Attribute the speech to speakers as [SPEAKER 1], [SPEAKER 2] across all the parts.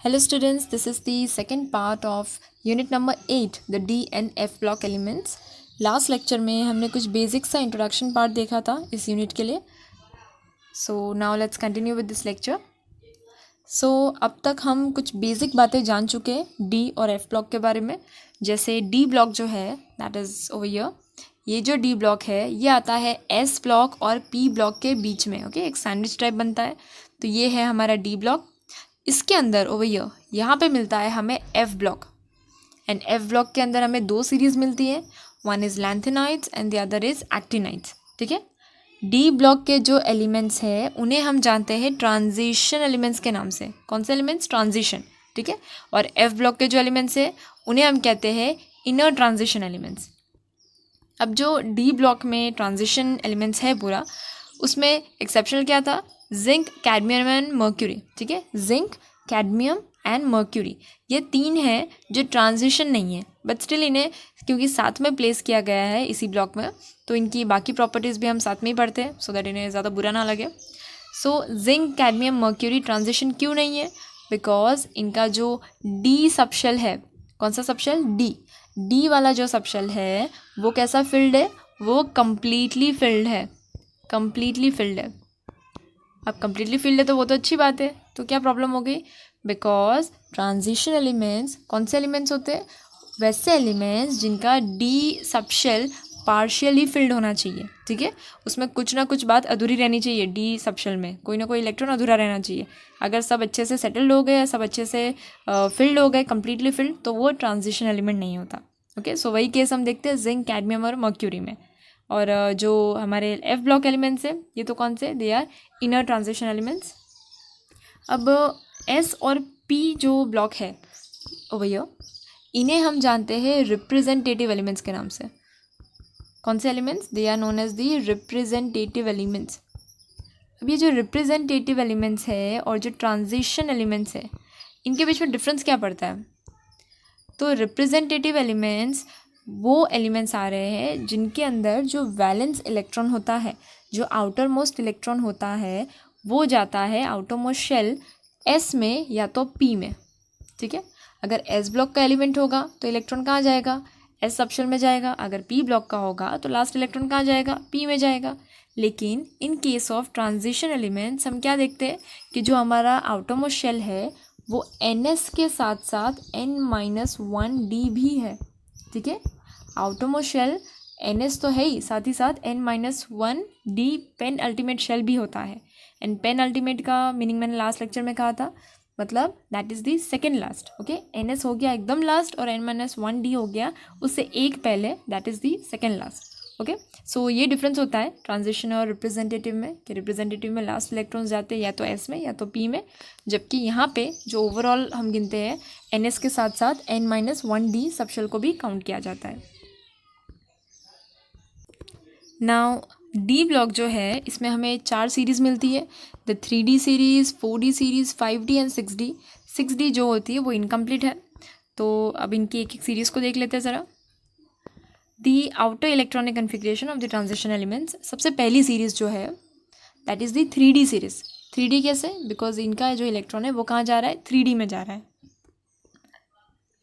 [SPEAKER 1] Hello students, this is the second part of unit number 8, the D and F block elements. Last lecture में हमने कुछ basic सा introduction part देखा था इस यूनिट के लिए. So now let's continue with this lecture. So अब तक हम कुछ बेसिक बातें जान चुके हैं डी और एफ ब्लॉक के बारे में. जैसे डी ब्लॉक जो है दैट इज़ ओवर हियर. ये जो डी ब्लॉक है ये आता है एस ब्लॉक और पी ब्लॉक के बीच में. ओके, एक सैंडविच टाइप बनता है. तो ये है हमारा डी ब्लॉक. इसके अंदर ओवर हियर यहाँ पे मिलता है हमें F block. And F block के अंदर हमें दो सीरीज़ मिलती है. One is lanthanides and the other is actinides. ठीक है. डी ब्लॉक के जो एलिमेंट्स हैं उन्हें हम जानते हैं ट्रांजिशन एलिमेंट्स के नाम से. कौन से एलिमेंट्स? ट्रांजिशन. ठीक है. और एफ ब्लॉक के जो एलिमेंट्स हैं उन्हें हम कहते हैं इनर ट्रांजिशन एलिमेंट्स. अब जो डी ब्लॉक में ट्रांजिशन एलिमेंट्स है पूरा, उसमें एक्सेप्शनल क्या था? Zinc, cadmium and mercury. ठीक है. जिंक, कैडमियम एंड मर्क्यूरी ये तीन हैं जो ट्रांजिशन नहीं है, बट स्टिल इन्हें क्योंकि साथ में प्लेस किया गया है इसी ब्लॉक में, तो इनकी बाकी प्रॉपर्टीज़ भी हम साथ में ही पढ़ते हैं सो दैट इन्हें ज़्यादा बुरा ना लगे. So zinc, cadmium, mercury transition क्यों नहीं है? बिकॉज इनका जो डी सबशेल है, कौन सा सबशेल? डी वाला जो सबशेल है वो कैसा फिल्ड है? वो कम्प्लीटली फिल्ड है. कम्प्लीटली फिल्ड है. अब कम्प्लीटली फिल्ड है तो वो तो अच्छी बात है. तो क्या प्रॉब्लम हो गई? बिकॉज ट्रांजिशन एलिमेंट्स कौन से एलिमेंट्स होते हैं? वैसे एलिमेंट्स जिनका डी सबशेल पार्शियली फिल्ड होना चाहिए. ठीक है. उसमें कुछ ना कुछ बात अधूरी रहनी चाहिए. डी सबशेल में कोई ना कोई इलेक्ट्रॉन अधूरा रहना चाहिए. अगर सब अच्छे से सेटल्ड हो गए, सब अच्छे से फिल्ड हो गए, कम्प्लीटली फिल्ड, तो वो ट्रांजिशन एलिमेंट नहीं होता. ओके. सो वही केस हम देखते हैं जिंक, कैडमियम और मर्क्यूरी में. और जो हमारे एफ ब्लॉक एलिमेंट्स हैं ये तो कौन से? They are inner transition elements. अब एस और पी जो ब्लॉक है ओवर हियर, इन्हें हम जानते हैं रिप्रेजेंटेटिव एलिमेंट्स के नाम से. कौन से elements? They are known as the representative elements. अब ये जो रिप्रेजेंटेटिव एलिमेंट्स है और जो ट्रांजिशन एलिमेंट्स है इनके बीच में डिफरेंस क्या पड़ता है? तो रिप्रेजेंटेटिव एलिमेंट्स वो एलिमेंट्स आ रहे हैं जिनके अंदर जो वैलेंस इलेक्ट्रॉन होता है, जो आउटर मोस्ट इलेक्ट्रॉन होता है, वो जाता है आउटर मोस्ट शेल एस में या तो पी में. ठीक है. अगर एस ब्लॉक का एलिमेंट होगा तो इलेक्ट्रॉन कहाँ जाएगा? एस सबशेल में जाएगा. अगर पी ब्लॉक का होगा तो लास्ट इलेक्ट्रॉन कहाँ जाएगा? पी में जाएगा. लेकिन in case of transition elements हम क्या देखते हैं कि जो हमारा आउटर मोस्ट शेल है वो एन एस के साथ साथ n-1d भी है. ठीक है. Outer most shell n s तो है ही, साथ ही साथ n-1d पेन अल्टीमेट शेल भी होता है. एंड पेन अल्टीमेट का मीनिंग मैंने लास्ट लेक्चर में कहा था, मतलब that is the second last. Okay. N s हो गया एकदम लास्ट और n-1d हो गया उससे एक पहले, that is the second last. Okay. So ये डिफरेंस होता है ट्रांजिशन और रिप्रेजेंटेटिव में कि रिप्रेजेंटेटिव में लास्ट इलेक्ट्रॉन्स जाते हैं या तो एस में या तो पी में, जबकि यहाँ पे जो ओवरऑल हम गिनते हैं एन एस के साथ साथ n-1d सबशेल को भी काउंट किया जाता है. नाउ डी ब्लॉक जो है इसमें हमें 4 सीरीज़ मिलती है. The 3D series, 4D series, 5D and 6D. 6D जो होती है वो इनकम्प्लीट है. तो अब इनकी एक एक सीरीज़ को देख लेते हैं ज़रा. The outer electronic configuration of the transition elements. सबसे पहली सीरीज़ जो है that is the 3D series. 3D कैसे? बिकॉज इनका जो इलेक्ट्रॉन है वो कहाँ जा रहा है? 3D में जा रहा है.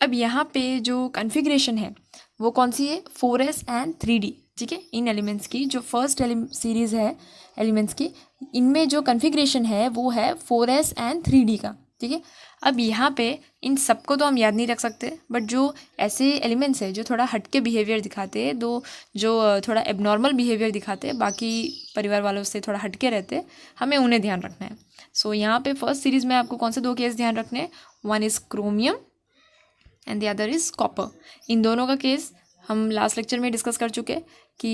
[SPEAKER 1] अब यहाँ पे जो कन्फिग्रेशन है वो कौन सी है? 4s and 3D. ठीक है. इन एलिमेंट्स की जो फर्स्ट सीरीज़ है एलिमेंट्स की, इनमें जो कन्फिग्रेशन है वो है 4s एंड 3D का. ठीक है. अब यहाँ पे इन सबको तो हम याद नहीं रख सकते, बट जो ऐसे एलिमेंट्स हैं जो थोड़ा हटके बिहेवियर दिखाते हैं, जो थोड़ा एबनॉर्मल बिहेवियर दिखाते हैं, बाकी परिवार वालों से थोड़ा हटके रहते हैं, हमें उन्हें ध्यान रखना है. सो यहाँ पे फर्स्ट सीरीज़ में आपको कौन से 2 केस ध्यान रखने हैं? One is chromium and the other is copper. इन दोनों का केस हम लास्ट लेक्चर में डिस्कस कर चुके कि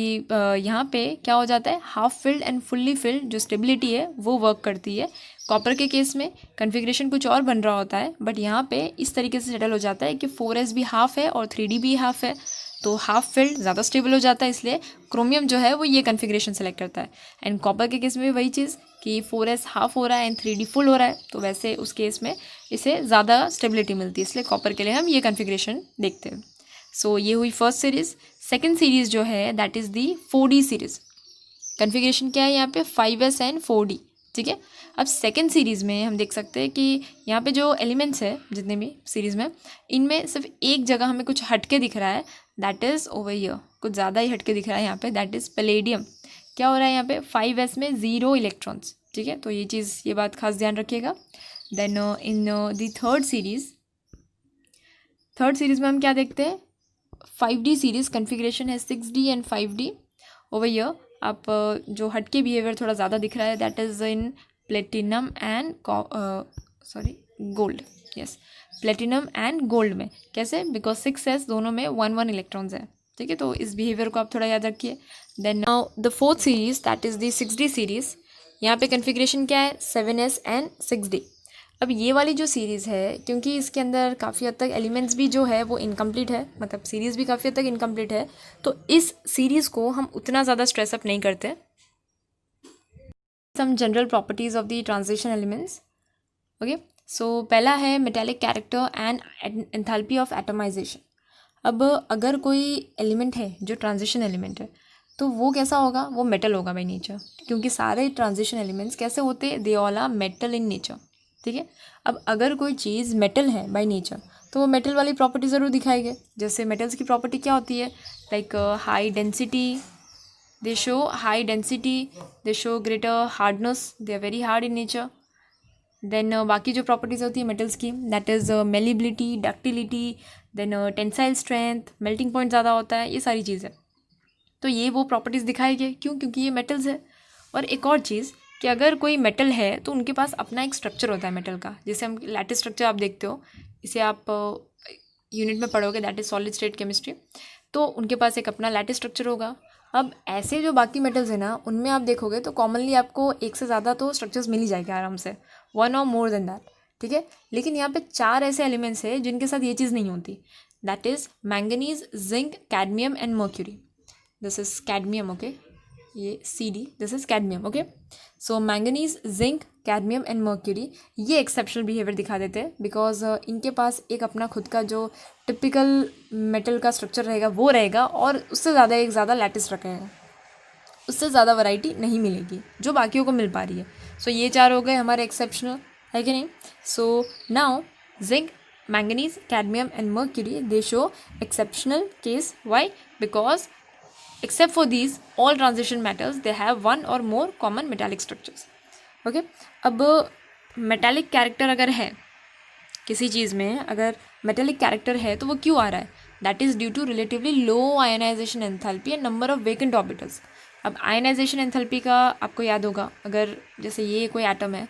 [SPEAKER 1] यहाँ पे क्या हो जाता है, half filled and fully filled जो स्टेबिलिटी है वो वर्क करती है. कॉपर के केस में कन्फिग्रेशन कुछ और बन रहा होता है, बट यहाँ पे इस तरीके से सेटल हो जाता है कि 4s भी हाफ है और 3D भी हाफ है, तो हाफ फिल्ड ज़्यादा स्टेबल हो जाता है. इसलिए क्रोमियम जो है वो ये कन्फिग्रेशन सेलेक्ट करता है. एंड कॉपर के केस में भी वही चीज़ कि 4s हाफ हो रहा है एंड 3D फुल हो रहा है, तो वैसे उस केस में इसे ज़्यादा स्टेबिलिटी मिलती है, इसलिए कॉपर के लिए हम ये कन्फिग्रेशन देखते हैं. सो ये हुई फर्स्ट सीरीज़. सेकेंड सीरीज़ जो है that is the 4D series. Configuration क्या है यहाँ पे? 5s and 4D. ठीक है। अब सेकेंड सीरीज़ में हम देख सकते हैं कि यहाँ पे जो एलिमेंट्स है जितने भी सीरीज़ में, इनमें सिर्फ एक जगह हमें कुछ हटके दिख रहा है, दैट इज़ ओवर हियर, कुछ ज़्यादा ही हटके दिख रहा है यहाँ पे, दैट इज़ पैलेडियम। क्या हो रहा है यहाँ पे 5s में 0 इलेक्ट्रॉन्स, ठीक है। तो ये बात खास ध्यान रखिएगा। Then in the third series में हम क्या देखते हैं, 5D सीरीज़ कन्फिग्रेशन है 6D and 5D। Over here आप जो हटके बिहेवियर थोड़ा ज़्यादा दिख रहा है, that is in platinum and gold, yes, platinum and gold में। कैसे? बिकॉज 6s दोनों में 1 इलेक्ट्रॉन्स है, ठीक है। तो इस बिहेवियर को आप थोड़ा याद रखिए। Then now the fourth series that is the 6D series. यहाँ पे कन्फिग्रेशन क्या है 7s एंड 6D। अब ये वाली जो सीरीज़ है, क्योंकि इसके अंदर काफ़ी हद तक एलिमेंट्स भी जो है वो इनकम्प्लीट है, मतलब सीरीज़ भी काफ़ी हद तक इनकम्प्लीट है, तो इस सीरीज़ को हम उतना ज़्यादा स्ट्रेसअप नहीं करते। Some general properties of the transition elements. Okay, so पहला है metallic character and enthalpy of atomization. अब अगर कोई एलिमेंट है जो ट्रांजिशन एलिमेंट है, तो वो कैसा होगा, वो मेटल होगा बाई नेचर, क्योंकि सारे ट्रांजिशन एलिमेंट्स कैसे होते हैं, they all are metal in nature, ठीक है। अब अगर कोई चीज़ मेटल है बाय नेचर, तो वो मेटल वाली प्रॉपर्टी ज़रूर दिखाएंगे। जैसे मेटल्स की प्रॉपर्टी क्या होती है, like high density, they show high density, they show greater hardness, they are very hard in nature. Then बाकी जो प्रॉपर्टीज़ होती है मेटल्स की, that is malleability, ductility, then tensile strength, melting point ज़्यादा होता है, ये सारी चीज़ें। तो ये वो प्रॉपर्टीज़ दिखाएंगे, क्यों? क्योंकि ये मेटल्स है। और एक और चीज़ कि अगर कोई मेटल है तो उनके पास अपना एक स्ट्रक्चर होता है मेटल का, जैसे हम लैटिस स्ट्रक्चर आप देखते हो, इसे आप यूनिट में पढ़ोगे, that is solid state chemistry. तो उनके पास एक अपना लैटिस स्ट्रक्चर होगा। अब ऐसे जो बाकी मेटल्स हैं ना, उनमें आप देखोगे तो कॉमनली आपको एक से ज़्यादा तो स्ट्रक्चर्स मिल ही जाएंगे आराम से, 1 और मोर देन दैट, ठीक है। लेकिन यहाँ पे 4 ऐसे एलिमेंट्स हैं जिनके साथ ये चीज़ नहीं होती, that is manganese, zinc, cadmium and mercury. This is cadmium, okay, ये CD, this is cadmium, okay. So manganese, zinc, cadmium and mercury ये एक्सेप्शनल बिहेवियर दिखा देते हैं, बिकॉज इनके पास एक अपना खुद का जो टिपिकल मेटल का स्ट्रक्चर रहेगा वो रहेगा, और उससे ज़्यादा एक ज़्यादा लैटिस रखेगा, उससे ज़्यादा वैरायटी नहीं मिलेगी जो बाकियों को मिल पा रही है। सो ये 4 हो गए हमारे एक्सेप्शनल, है कि नहीं। So now zinc, manganese, cadmium and mercury, they show exceptional case. Why? Because except for these all transition metals they have 1 or more common metallic structures, okay। अब metallic character अगर है किसी चीज़ में, अगर metallic character है तो वो क्यों आ रहा है, that is due to relatively low ionization enthalpy and number of vacant orbitals। अब ionization enthalpy का आपको याद होगा, अगर जैसे ये कोई एटम है,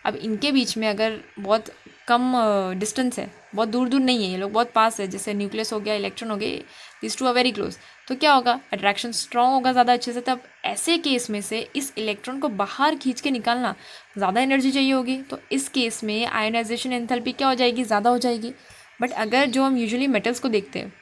[SPEAKER 1] अब इनके बीच में अगर बहुत कम डिस्टेंस है, बहुत दूर दूर नहीं है, ये लोग बहुत पास है, जैसे न्यूक्लियस हो गया, इलेक्ट्रॉन हो गए, this two are very close, तो क्या होगा, अट्रैक्शन स्ट्रॉन्ग होगा ज़्यादा अच्छे से। तब ऐसे केस में से इस इलेक्ट्रॉन को बाहर खींच के निकालना ज़्यादा एनर्जी चाहिए होगी, तो इस केस में आयोनाइजेशन एंथैल्पी क्या हो जाएगी, ज़्यादा हो जाएगी। बट अगर जो हम यूजुअली मेटल्स को देखते हैं,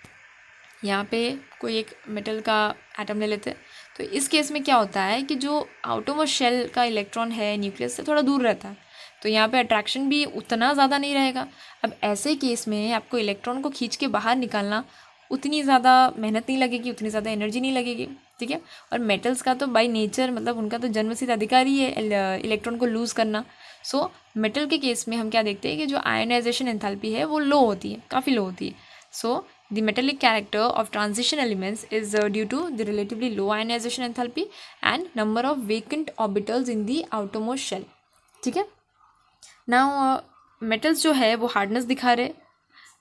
[SPEAKER 1] यहाँ पे कोई एक मेटल का एटम ले लेते हैं, तो इस केस में क्या होता है कि जो आउटरमोस्ट शेल का इलेक्ट्रॉन है न्यूक्लियस से थोड़ा दूर रहता है, तो यहाँ पे अट्रैक्शन भी उतना ज़्यादा नहीं रहेगा। अब ऐसे केस में आपको इलेक्ट्रॉन को खींच के बाहर निकालना उतनी ज़्यादा मेहनत नहीं लगेगी, उतनी ज़्यादा एनर्जी नहीं लगेगी, ठीक है। और मेटल्स का तो बाय नेचर, मतलब उनका तो जन्मसिद्ध अधिकार ही है इलेक्ट्रॉन को लूज़ करना। सो मेटल के केस में हम क्या देखते हैं कि जो आयोनाइजेशन एंथैल्पी है वो लो होती है, काफ़ी लो होती है। So the metallic character of transition elements is due to the relatively low ionisation enthalpy and number of vacant orbitals in the outermost shell, ठीक है। नाउ मेटल्स जो है वो हार्डनेस दिखा रहे।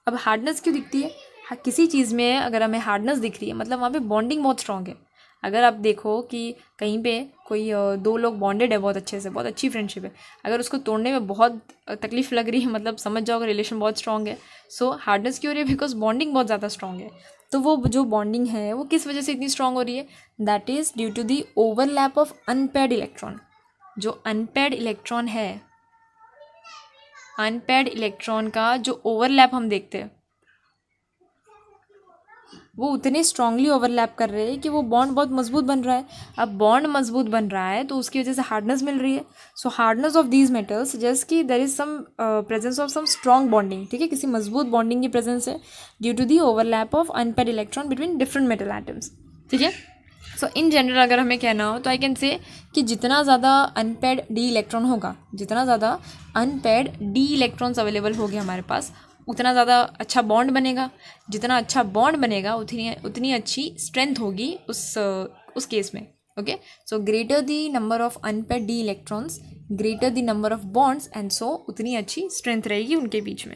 [SPEAKER 1] अब हार्डनेस क्यों दिखती है, किसी चीज़ में अगर हमें हार्डनेस दिख रही है मतलब वहाँ पे बॉन्डिंग बहुत स्ट्रॉन्ग है। अगर आप देखो कि कहीं पे कोई 2 लोग बॉन्डेड है बहुत अच्छे से, बहुत अच्छी फ्रेंडशिप है, अगर उसको तोड़ने में बहुत तकलीफ लग रही है, मतलब समझ जाओ कि रिलेशन बहुत स्ट्रॉन्ग है। सो हार्डनेस क्यों हो रही है, बिकॉज बॉन्डिंग बहुत ज़्यादा स्ट्रॉन्ग है। तो वो जो बॉन्डिंग है वो किस वजह से इतनी स्ट्रॉन्ग हो रही है, that is due to the overlap of unpaired electron. जो अनपेयर्ड इलेक्ट्रॉन है, अनपेयर्ड इलेक्ट्रॉन का जो ओवरलैप हम देखते हैं वो उतने स्ट्रांगली ओवरलैप कर रहे हैं कि वो बॉन्ड बहुत मजबूत बन रहा है। अब बॉन्ड मजबूत बन रहा है तो उसकी वजह से हार्डनेस मिल रही है। So hardness of these metals suggest कि there is some presence of some strong bonding, ठीक है, किसी मजबूत बॉन्डिंग की प्रेजेंस है due to the overlap of unpaired electron between different metal atoms, ठीक है। सो इन जनरल अगर हमें कहना हो तो आई कैन से कि जितना ज़्यादा अनपेड डी इलेक्ट्रॉन होगा, जितना ज़्यादा अनपेड डी इलेक्ट्रॉन्स अवेलेबल हो गए हमारे पास, उतना ज़्यादा अच्छा बॉन्ड बनेगा। जितना अच्छा बॉन्ड बनेगा उतनी अच्छी स्ट्रेंथ होगी उस केस में। Okay, so greater the number of unpaired D electrons, greater the number of bonds, and so उतनी अच्छी स्ट्रेंथ रहेगी उनके बीच में।